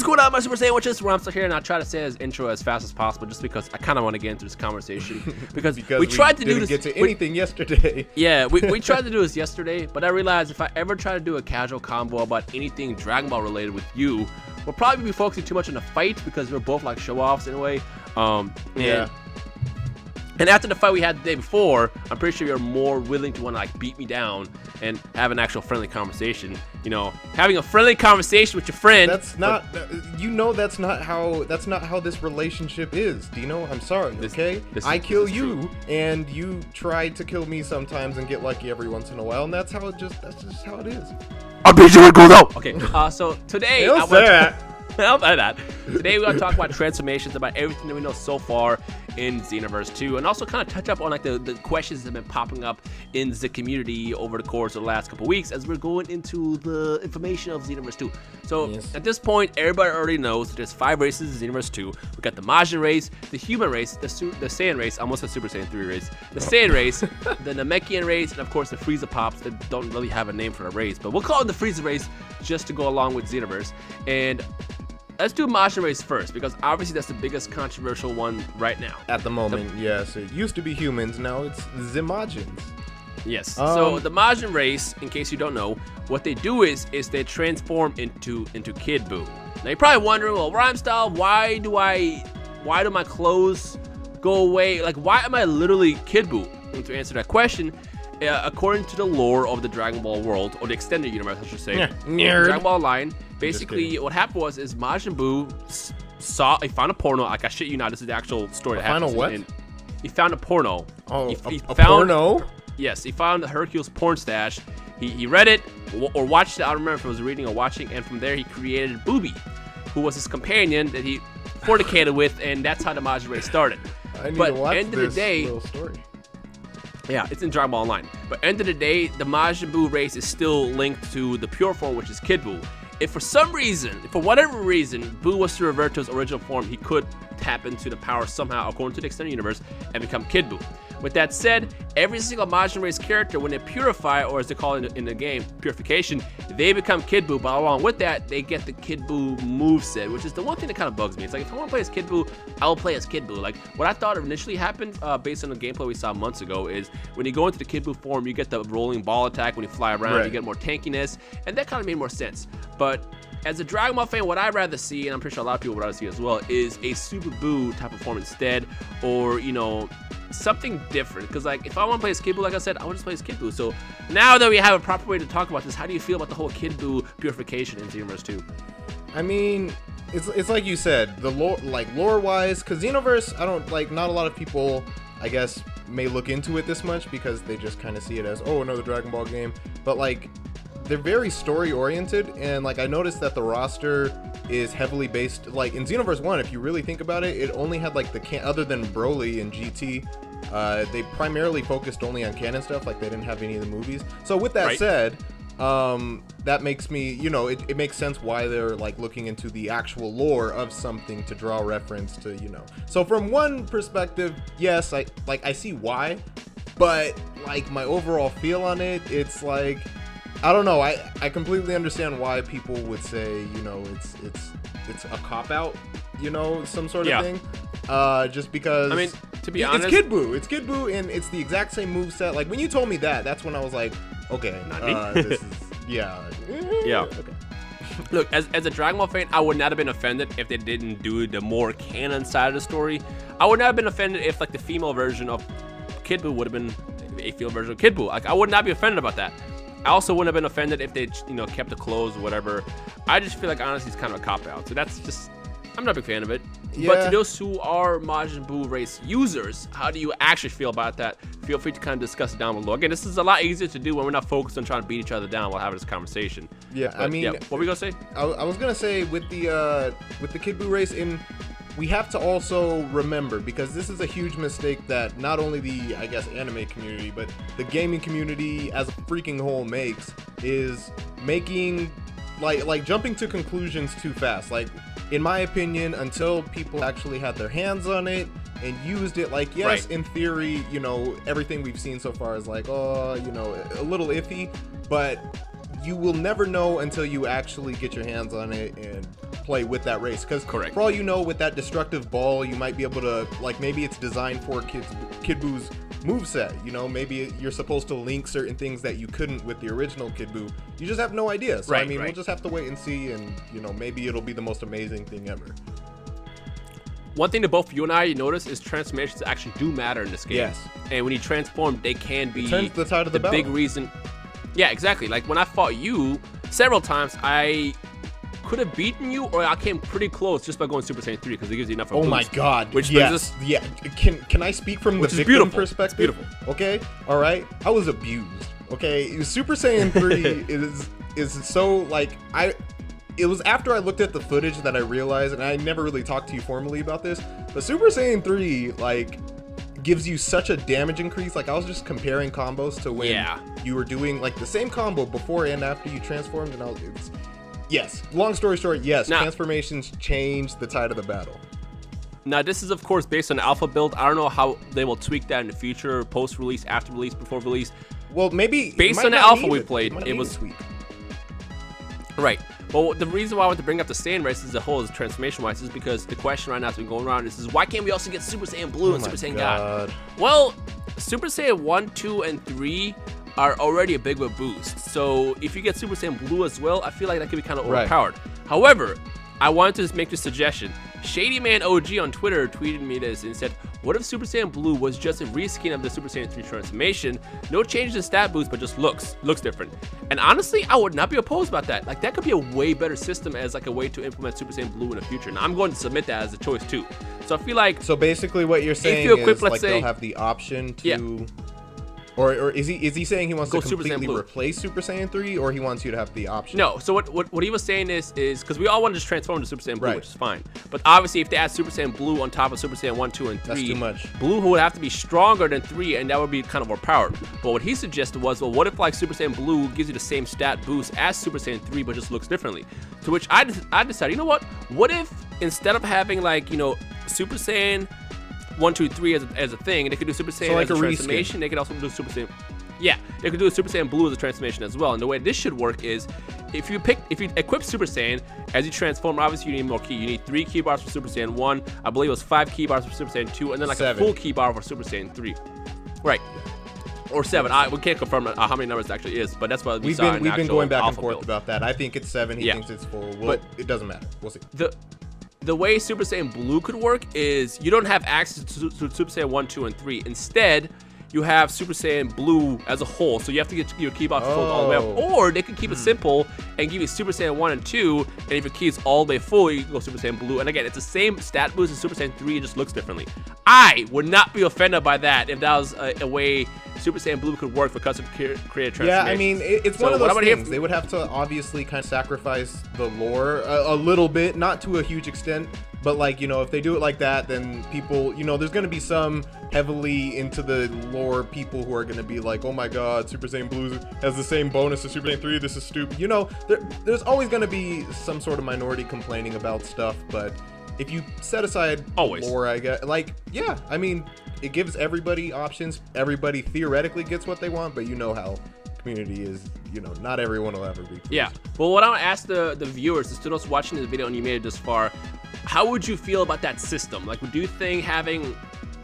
is going on, my Super Sandwiches? Ramstar here, and I'll try to say his intro as fast as possible, just because I kind of want to get into this conversation. Because we tried to do this. Get to anything yesterday. Yeah, we tried to do this yesterday, but I realized if I ever try to do a casual combo about anything Dragon Ball related with you, we'll probably be focusing too much on the fight because we're both like show-offs in a way. Yeah. And after the fight we had the day before, I'm pretty sure you're more willing to want to like beat me down and have an actual friendly conversation. You know, having a friendly conversation with your friend. That's not, that's not how this relationship is. Dino, I'm sorry. Okay, I kill you, and you try to kill me sometimes and get lucky every once in a while, and that's just how it is. I'll beat you with go though. Okay, so today I'll say that. I'll say that. Today we're gonna talk about transformations, about everything that we know so far in Xenoverse 2, and also kind of touch up on like the questions that have been popping up in the community over the course of the last couple weeks as we're going into the information of Xenoverse 2. So at this point, everybody already knows that there's 5 races in Xenoverse 2. We got the Majin race, the human race, the Saiyan race, almost a Super Saiyan 3 race, the Saiyan race, the Namekian race, and of course the Frieza Pops that don't really have a name for a race, but we'll call it the Frieza race just to go along with Xenoverse. And let's do Majin race first, because obviously that's the biggest controversial one right now. At the moment, yes. It used to be humans, now it's the Majins. Yes. So the Majin race, in case you don't know, what they do is they transform into Kid Buu. Now you're probably wondering, well, Rhyme Style, why do my clothes go away? Like, why am I literally Kid Buu? And to answer that question, according to the lore of the Dragon Ball world, or the extended universe, I should say, Dragon Ball line, basically what happened was Majin Buu he found a porno. Like, I shit you not, this is the actual story that happened. Found a what? He found a porno. Oh, he found porno? Yes, he found the Hercules porn stash. He read it or watched it. I don't remember if it was reading or watching, and from there he created Booby, who was his companion that he fornicated with, and that's how the Majin race started. I need to watch this little story. Yeah, it's in Dragon Ball Online. But end of the day, the Majin Buu race is still linked to the pure form, which is Kid Buu. If for some reason, for whatever reason, Buu was to revert to his original form, he could tap into the power somehow, according to the extended universe, and become Kid Buu. With that said, every single Majin race character, when they purify, or as they call it in the game, purification, they become Kid Buu, but along with that, they get the Kid Buu moveset, which is the one thing that kind of bugs me. It's like, if I want to play as Kid Buu, I will play as Kid Buu. Like, what I thought initially happened, based on the gameplay we saw months ago, is when you go into the Kid Buu form, you get the rolling ball attack when you fly around, you get more tankiness, and that kind of made more sense. But as a Dragon Ball fan, what I'd rather see, and I'm pretty sure a lot of people would rather see as well, is a Super Buu type of form instead, or, you know, something different. Because, like, if I want to play as Kid Buu, like I said, I want to play as Kid Buu. So now that we have a proper way to talk about this, how do you feel about the whole Kid Buu purification in Xenoverse 2? I mean, it's like you said, the lore, like lore-wise, because Xenoverse, I don't like. Not a lot of people, I guess, may look into it this much because they just kind of see it as, oh, another Dragon Ball game. But like, they're very story oriented, and like I noticed that the roster is heavily based, like in Xenoverse 1, if you really think about it, it only had like other than Broly and GT, they primarily focused only on canon stuff, like they didn't have any of the movies. So with that said, that makes me, you know, it makes sense why they're like looking into the actual lore of something to draw reference to, you know. So from one perspective, yes, I see why, but like my overall feel on it, it's like, I don't know. I completely understand why people would say, you know, it's a cop-out, you know, some sort of thing. Just because, I mean, to be honest, it's Kid Buu. It's Kid Buu, and it's the exact same moveset. Like, when you told me that, that's when I was like, okay, this is, yeah. Okay. Look, as a Dragon Ball fan, I would not have been offended if they didn't do the more canon side of the story. I would not have been offended if, like, the female version of Kid Buu would have been a female version of Kid Buu. Like, I would not be offended about that. I also wouldn't have been offended if they, you know, kept the clothes or whatever. I just feel like, honestly, it's kind of a cop-out. So that's just, I'm not a big fan of it. Yeah. But to those who are Majin Buu race users, how do you actually feel about that? Feel free to kind of discuss it down below. Again, this is a lot easier to do when we're not focused on trying to beat each other down while having this conversation. Yeah, but, I mean, what were we gonna say? I was gonna say with the Kid Buu race, we have to also remember, because this is a huge mistake that not only the, I guess, anime community, but the gaming community as a freaking whole makes, is making, like jumping to conclusions too fast. Like, in my opinion, until people actually had their hands on it and used it, like, yes, in theory, you know, everything we've seen so far is like, oh, you know, a little iffy, but you will never know until you actually get your hands on it and play with that race. Because Correct. for all you know, with that destructive ball, you might be able to, like, maybe it's designed for Kid Buu's moveset. You know, maybe you're supposed to link certain things that you couldn't with the original Kid Buu. You just have no idea. So, I mean, we'll just have to wait and see, and, you know, maybe it'll be the most amazing thing ever. One thing that both you and I notice is transformations actually do matter in this game. Yes. And when you transform, they can be turns the tide of the big reason. Yeah, exactly. Like when I fought you several times, I could have beaten you, or I came pretty close just by going Super Saiyan 3 because it gives you enough of a boost. boost. My God. Which yes. Yeah. Can I speak from the victim perspective? It's beautiful. Okay. All right. I was abused. Okay. Super Saiyan 3 is so like It was after I looked at the footage that I realized, and I never really talked to you formally about this, but Super Saiyan 3, like, gives you such a damage increase. Like, I was just comparing combos to when you were doing, like, the same combo before and after you transformed, and yes, long story short, yes, transformations change the tide of the battle. Now, this is, of course, based on alpha build. I don't know how they will tweak that in the future, post-release, after release, before release. Well, maybe... Based on the alpha we played, it was... tweak. Right. Well, the reason why I want to bring up the Saiyan race as a whole, is transformation-wise, is because the question right now that's been going around is why can't we also get Super Saiyan Blue and Super Saiyan God? Well, Super Saiyan 1, 2, and 3 are already a big of a boost. So if you get Super Saiyan Blue as well, I feel like that could be kind of overpowered. However, I wanted to make this suggestion. Shady Man OG on Twitter tweeted me this and said, what if Super Saiyan Blue was just a reskin of the Super Saiyan 3 transformation? No changes in stat boost, but just looks different. And honestly, I would not be opposed about that. Like, that could be a way better system as like a way to implement Super Saiyan Blue in the future. And I'm going to submit that as a choice too. So I feel like... So basically what you're saying is like they'll have the option to... Yeah. Or is he saying he wants to completely replace Super Saiyan 3, or he wants you to have the option? No, so what he was saying is because we all want to just transform to Super Saiyan Blue, which is fine. But obviously, if they add Super Saiyan Blue on top of Super Saiyan 1, 2, and 3, that's too much. Blue would have to be stronger than 3, and that would be kind of overpowered. But what he suggested was, well, what if like Super Saiyan Blue gives you the same stat boost as Super Saiyan 3, but just looks differently? To which I decided, you know what? What if instead of having like, you know, Super Saiyan 1, 2, 3 as a thing, they could do Super Saiyan as a transformation. They could also do Super Saiyan... Yeah, they could do a Super Saiyan Blue as a transformation as well. And the way this should work is, if you equip Super Saiyan, as you transform, obviously you need more ki. You need 3 ki bars for Super Saiyan 1. I believe it was 5 ki bars for Super Saiyan 2, and then like 7. A full ki bar for Super Saiyan 3. Right. Or 7. We can't confirm how many numbers it actually is, but that's what we saw. We've been going back and forth about that. I think it's 7. He thinks it's full. Well, but it doesn't matter. We'll see. The way Super Saiyan Blue could work is you don't have access to Super Saiyan 1, 2, and 3. Instead, you have Super Saiyan Blue as a whole, so you have to get your ki box full all the way up. Or they can keep it simple and give you Super Saiyan 1 and 2, and if your ki is all the way full, you can go Super Saiyan Blue. And again, it's the same stat boost as Super Saiyan 3, it just looks differently. I would not be offended by that if that was a way Super Saiyan Blue could work for custom created transformations. Yeah, I mean, it's one of those things. They would have to obviously kind of sacrifice the lore a little bit, not to a huge extent, but like, you know, if they do it like that, then people, you know, there's going to be some heavily into the lore people who are going to be like, oh my god, Super Saiyan Blue has the same bonus as Super Saiyan 3, this is stupid. You know, there's always going to be some sort of minority complaining about stuff, but if you set aside lore, I guess, like, yeah, I mean, it gives everybody options. Everybody theoretically gets what they want, but you know how community is, you know, not everyone will ever be pleased. Yeah. Well, what I want to ask the viewers, the students watching this video and you made it this far, how would you feel about that system? Like, would you think having,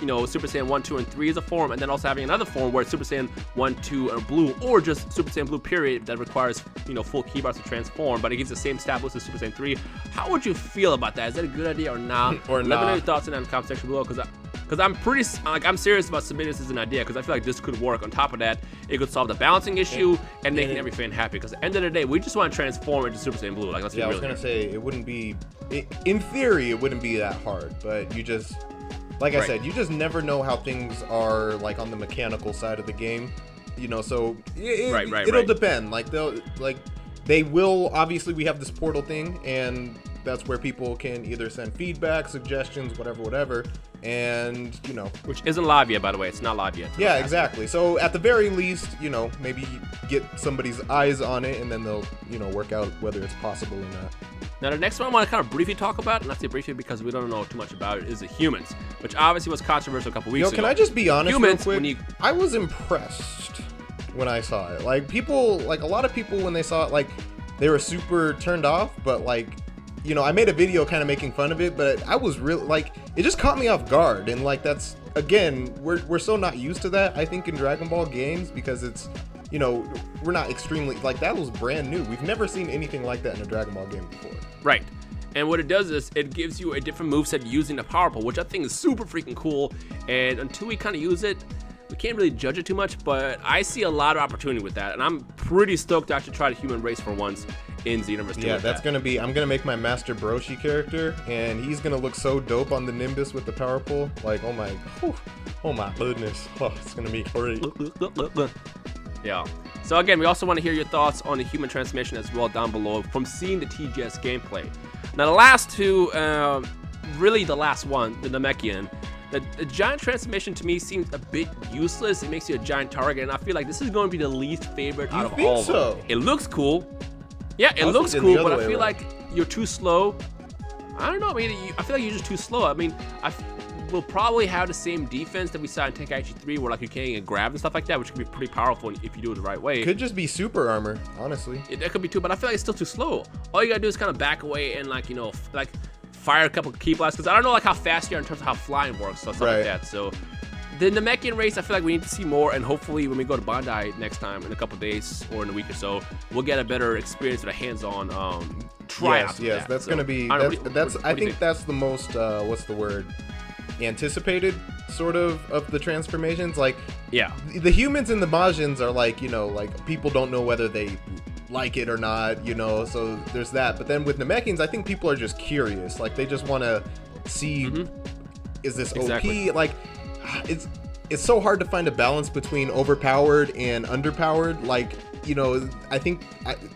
you know, Super Saiyan 1, 2, and 3 as a form, and then also having another form where it's Super Saiyan 1, 2, and Blue, or just Super Saiyan Blue period that requires, you know, full ki bars to transform, but it gives the same stat boost as Super Saiyan 3? How would you feel about that? Is that a good idea or not? Or not? Let me know your thoughts in the comment section below, because I'm pretty, like, I'm serious about submitting this as an idea, because I feel like this could work. On top of that, it could solve the balancing issue and making every fan happy, because at the end of the day, we just want to transform into Super Saiyan Blue. Like, let's be real. I was going to say, it wouldn't be, in theory, it wouldn't be that hard, but you just, like I said, you just never know how things are, like, on the mechanical side of the game, you know, so it'll depend. Like, they will, obviously, we have this portal thing, and that's where people can either send feedback, suggestions, whatever, and, you know. Which isn't live yet, by the way. It's not live yet. Yeah, exactly. So, at the very least, you know, maybe get somebody's eyes on it, and then they'll, you know, work out whether it's possible or not. Now, the next one I want to kind of briefly talk about, and I say briefly because we don't know too much about it, is the humans, which obviously was controversial a couple weeks ago. Can I just be honest humans, real quick? I was impressed when I saw it. Like, people, like, a lot of people when they saw it, like, they were super turned off, but, like, you know, I made a video kind of making fun of it, but I was really like, it just caught me off guard, and like that's again, we're so not used to that, I think, in Dragon Ball games, because it's, you know, we're not extremely like, that was brand new. We've never seen anything like that in a Dragon Ball game before. Right. And what it does is it gives you a different moveset using the power pole, which I think is super freaking cool. And until we kind of use it, we can't really judge it too much, but I see a lot of opportunity with that. And I'm pretty stoked to actually try the human race for once in Xenoverse 2. Yeah, that's going to be, I'm going to make my Master Broshi character, and he's going to look so dope on the Nimbus with the power pole. Like, oh my goodness. Oh, it's going to be great. Yeah. So again, we also want to hear your thoughts on the human transformation as well down below from seeing the TGS gameplay. Now the last two, really the last one, the Namekian, the giant transformation to me seems a bit useless. It makes you a giant target, and I feel like this is going to be the least favorite out of all of them. It looks cool. Yeah, it looks cool, but I feel like you're too slow. I don't know. I mean, I feel like you're just too slow. I mean, we'll probably have the same defense that we saw in Tenkaichi 3, where like you can't get grabbed and stuff like that, which can be pretty powerful if you do it the right way. Could just be super armor, honestly. That could be too, but I feel like it's still too slow. All you gotta do is kind of back away and like, you know, like fire a couple of key blasts, because I don't know like how fast you are in terms of how flying works, so stuff like that. So the Namekian race, I feel like we need to see more, and hopefully when we go to Bandai next time in a couple days or in a week or so, we'll get a better experience with a hands-on tryout. Yes, that's so, gonna be. I think that's the most. What's the word? Anticipated sort of the transformations. Like, yeah, the humans and the Majins are like, you know, like people don't know whether they like it or not, you know, so there's that. But then with Namekians, I think people are just curious, like they just want to see, is this OP? Like, it's so hard to find a balance between overpowered and underpowered. Like, you know, I think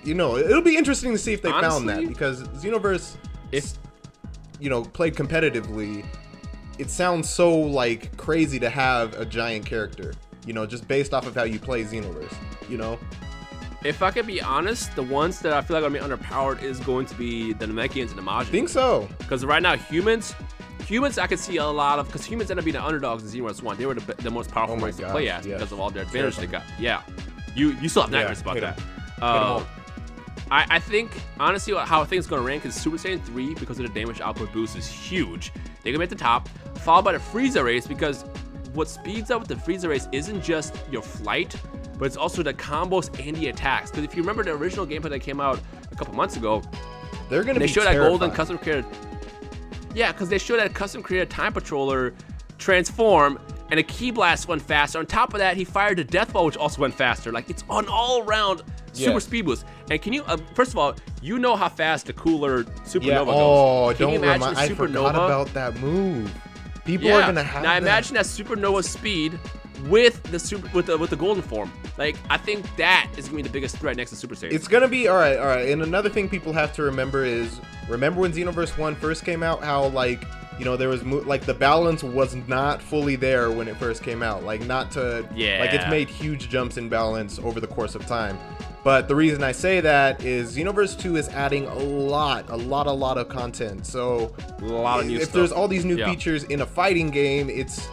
you know, it'll be interesting to see if they found that, because Xenoverse, if you know, played competitively, it sounds so like crazy to have a giant character, you know, just based off of how you play Xenoverse, you know. If I could be honest, the ones that I feel like are going to be underpowered is going to be the Namekians and the Majin. Think so? Because right now, humans I could see a lot of, because humans end up being the underdogs in Xenoverse 1. They were the most powerful race to play as because of all their advantage they got. Yeah, you still have nightmares about that. I think, honestly, how I think it's going to rank is Super Saiyan 3, because of the damage output boost is huge. They're going to be at the top, followed by the Frieza race, because what speeds up with the Frieza race isn't just your flight, but it's also the combos and the attacks. Because if you remember the original gameplay that came out a couple months ago, they're going to be showed that golden custom created. Yeah, because they showed that custom created time patroller transform, and a ki blast went faster. On top of that, he fired a death ball, which also went faster. Like, it's an all-around super speed boost. And can you, first of all, you know how fast the cooler Supernova goes. Oh, can you imagine I forgot about that move. People are gonna have. Now imagine that Supernova speed with the golden form. Like, I think that is gonna be the biggest threat next to Super Saiyan. It's gonna be all right. And another thing people have to remember is, remember when Xenoverse 1 first came out, how like, you know, there was like the balance was not fully there when it first came out. Like, not to like, it's made huge jumps in balance over the course of time. But the reason I say that is Xenoverse 2 is adding a lot of content. So a lot of new stuff. There's all these new features in a fighting game, it's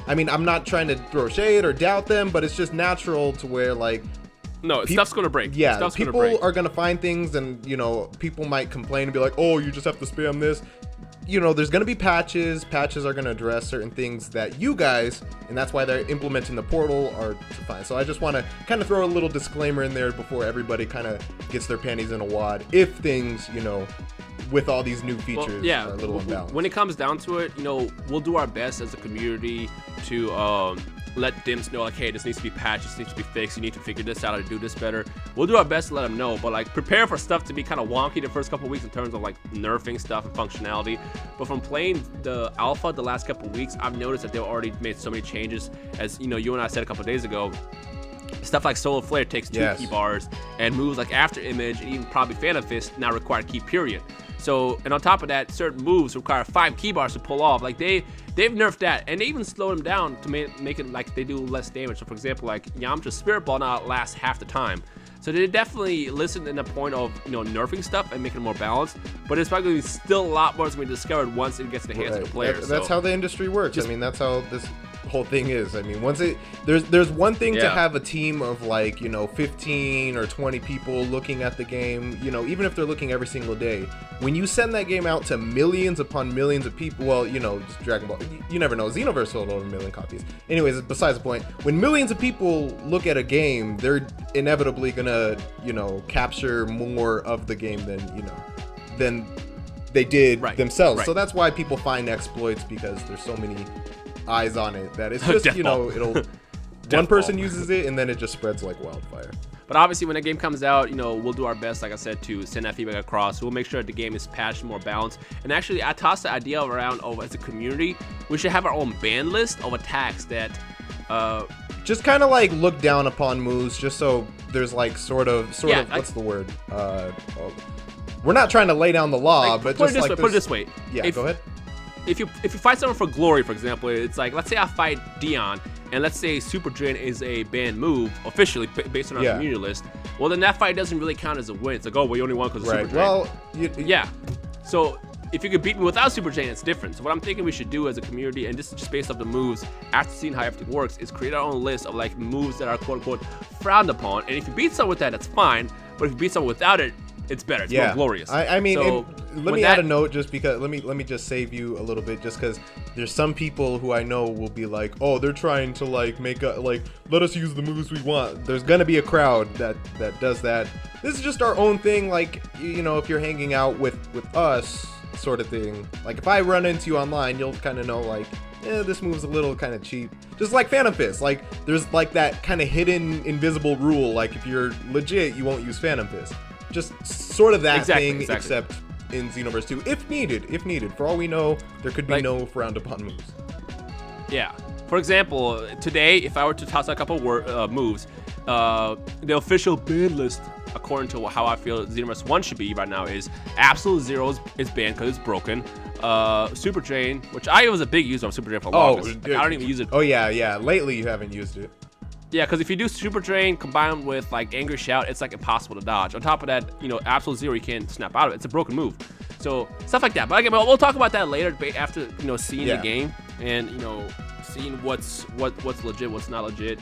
I mean, I'm not trying to throw shade or doubt them, but it's just natural to where, like, no, stuff's gonna break. Yeah, stuff's people are gonna find things, and you know, people might complain and be like, oh, you just have to spam this. You know, there's gonna be patches. Patches are gonna address certain things that you guys, and that's why they're implementing the portal, are to find. So I just want to kind of throw a little disclaimer in there before everybody kind of gets their panties in a wad. If things, you know, with all these new features, are a little imbalanced. When it comes down to it, you know, we'll do our best as a community to let Dims know, like, hey, this needs to be patched, this needs to be fixed, you need to figure this out or do this better. We'll do our best to let them know, but like, prepare for stuff to be kind of wonky the first couple of weeks in terms of like nerfing stuff and functionality. But from playing the alpha the last couple of weeks, I've noticed that they've already made so many changes. As you know, you and I said a couple of days ago, stuff like Solar Flare takes 2 key bars, and moves like After Image and even probably Phantom Fist now require key period. So, and on top of that, certain moves require 5 key bars to pull off. Like, they've nerfed that, and they even slowed them down to make it like they do less damage. So for example, like Yamcha's Spirit Ball now lasts half the time. So they definitely listened in the point of, you know, nerfing stuff and making it more balanced. But it's probably still a lot more that's going to be discovered once it gets in the hands of the players. That's how the industry works. I mean, that's how this whole thing is. I mean, there's one thing to Yeah. have a team of like, 15 or 20 people looking at the game, even if they're looking every single day. When you send that game out to millions upon millions of people, well, just Dragon Ball, you never know. Xenoverse sold over 1 million copies. Anyways, besides the point, when millions of people look at a game, they're inevitably gonna, capture more of the game than they did themselves. Right. So that's why people find exploits, because there's so many eyes on it that it's just, it'll one person uses it and then it just spreads like wildfire. But obviously, when the game comes out, we'll do our best, like I said, to send that feedback across. We'll make sure that the game is patched, more balanced. And actually, I tossed the idea around as a community, we should have our own ban list of attacks that... just kind of like look down upon moves, just so there's like sort of what's the word? We're not trying to lay down the law, but just like put it this way. Yeah, go ahead. If you fight someone for glory, for example, it's like, let's say I fight Dion, and let's say Super Drain is a banned move officially based on our community list. Well, then that fight doesn't really count as a win. It's like, oh, well, you only won because of Super Drain. Well, yeah. So if you could beat me without Super Drain, it's different. So what I'm thinking we should do as a community, and this is just based off the moves, after seeing how everything works, is create our own list of like moves that are quote unquote frowned upon. And if you beat someone with that, that's fine. But if you beat someone without it, it's better. It's more glorious. I mean, so let me add a note, just because. Let me just save you a little bit, just because there's some people who I know will be like, oh, they're trying to like let us use the moves we want. There's gonna be a crowd that does that. This is just our own thing. Like, if you're hanging out with us, sort of thing. Like, if I run into you online, you'll kind of know like, this move's a little kind of cheap. Just like Phantom Fist. Like, there's like that kind of hidden invisible rule. Like, if you're legit, you won't use Phantom Fist. Just sort of that thing, except in Xenoverse 2, if needed. For all we know, there could be no frowned upon moves. Yeah. For example, today, if I were to toss a couple moves, the official ban list, according to how I feel Xenoverse 1 should be right now, is Absolute Zero is banned because it's broken. Super Drain, which I was a big user of Super Drain for the longest. Like, I don't even use it. Oh yeah. Lately you haven't used it. Yeah, because if you do Super Drain combined with like Angry Shout, it's like impossible to dodge. On top of that, Absolute Zero, you can't snap out of it. It's a broken move. So stuff like that. But again, we'll talk about that later after seeing the game and seeing what's legit, what's not legit.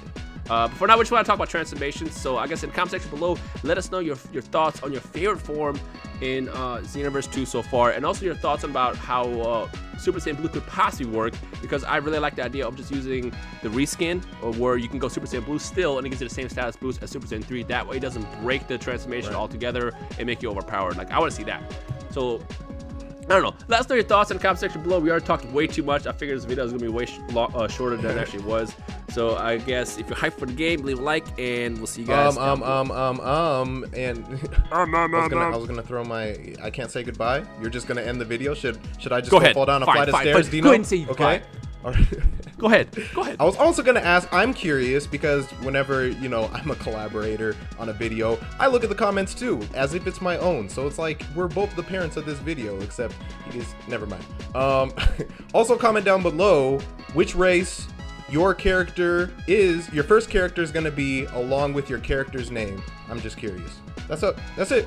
But for now, we just want to talk about transformations. So I guess in the comment section below, let us know your thoughts on your favorite form in Xenoverse 2 so far, and also your thoughts about how Super Saiyan Blue could possibly work, because I really like the idea of just using the reskin, or where you can go Super Saiyan Blue still, and it gives you the same status boost as Super Saiyan 3. That way it doesn't break the transformation altogether and make you overpowered. Like, I want to see that. So I don't know. Let us know your thoughts in the comment section below. We already talked way too much. I figured this video was going to be way shorter than it actually was. So I guess if you're hyped for the game, leave a like, and we'll see you guys. And I was gonna throw my. I can't say goodbye. You're just gonna end the video. Should I just go fall down a flight of stairs, Dino? Go ahead and say goodbye. Go ahead. I was also gonna ask, I'm curious, because whenever I'm a collaborator on a video, I look at the comments too, as if it's my own. So it's like we're both the parents of this video, except you guys, never mind. Also comment down below which race your first character is gonna be, along with your character's name. I'm just curious. That's it.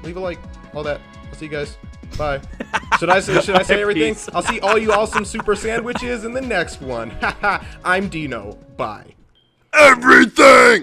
Leave a like, all that. I'll see you guys. Bye. Should I say everything? Peace. I'll see all you awesome super sandwiches in the next one. I'm Dino. Bye. Everything!